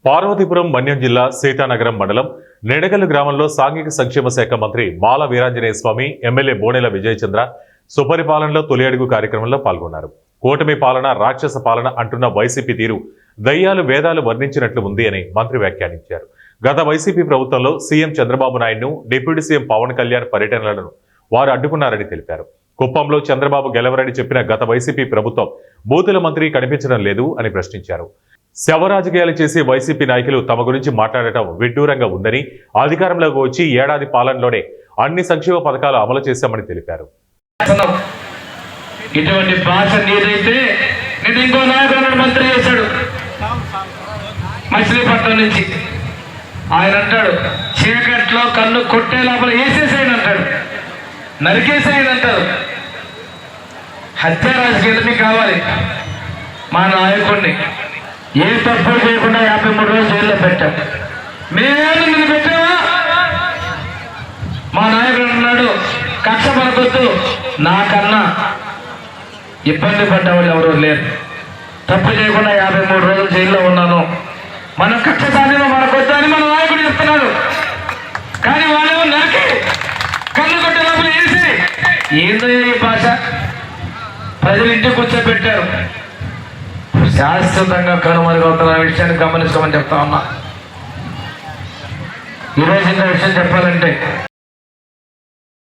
పార్వతీపురం మన్యం జిల్లా సీతానగరం మండలం నెడగల్లు గ్రామంలో సాంఘిక సంక్షేమ శాఖ మంత్రి మాల వీరాంజనేయ స్వామి ఎమ్మెల్యే బోనెల విజయచంద్ర సుపరిపాలనలో తొలి అడుగు కార్యక్రమంలో పాల్గొన్నారు. కూటమి పాలన రాక్షస పాలన అంటున్న వైసీపీ తీరు దయ్యాలు వేదాలు వర్ణించినట్లు ఉంది అని మంత్రి వ్యాఖ్యానించారు. గత వైసీపీ ప్రభుత్వంలో సీఎం చంద్రబాబు నాయుడును, డిప్యూటీ సీఎం పవన్ కళ్యాణ్ పర్యటనలను వారు అడ్డుకున్నారని తెలిపారు. కుప్పంలో చంద్రబాబు గెలవరని చెప్పిన గత వైసీపీ ప్రభుత్వం బూతుల మంత్రి కనిపించడం లేదు అని ప్రశ్నించారు. శవ రాజకీయాలు చేసి వైసీపీ నాయకులు తమ గురించి మాట్లాడటం విడ్డూరంగా ఉందని, అధికారంలోకి వచ్చి ఏడాది పాలనలోనే అన్ని సంక్షేమ పథకాలు అమలు చేశామని తెలిపారు. ఇటువంటి భాష నీదైతే నేను ఇంకో నాయకుడు మంత్రి చేశాడు మచిలీపట్నం నుంచి. ఆయన అంటాడు చీకట్లో కన్ను కొట్టే లోపల వేసేసాయని అంటాడు, నరికేసాయని అంటారు. హత్య రాజకీయాలు మీకు కావాలి. మా నాయకుడిని ఏ తప్పులు చేయకుండా 53 రోజులు జైల్లో పెట్టాం. మేము మీరు పెట్టావా? మా నాయకుడు అన్నాడు కక్ష పడకొద్దు, నాకన్నా ఇబ్బంది పడ్డవాళ్ళు ఎవరు లేరు. తప్పు చేయకుండా 53 రోజులు జైల్లో ఉన్నాను, మన కక్ష సాధ్యమో మనకొద్దు అని మన నాయకుడు చెప్తున్నాడు. కానీ వాళ్ళేమో నరికి కన్ను కొట్టే లోపల వేసి ఏందో ఈ భాష ప్రజలు ఇంటికి కూర్చోబెట్టారు. శాశ్వతంగా కనుమరుగవుతున్న విషయాన్ని గమనించుకోమని చెప్తా ఉన్నా. ఈరోజు ఇంత విషయం చెప్పాలంటే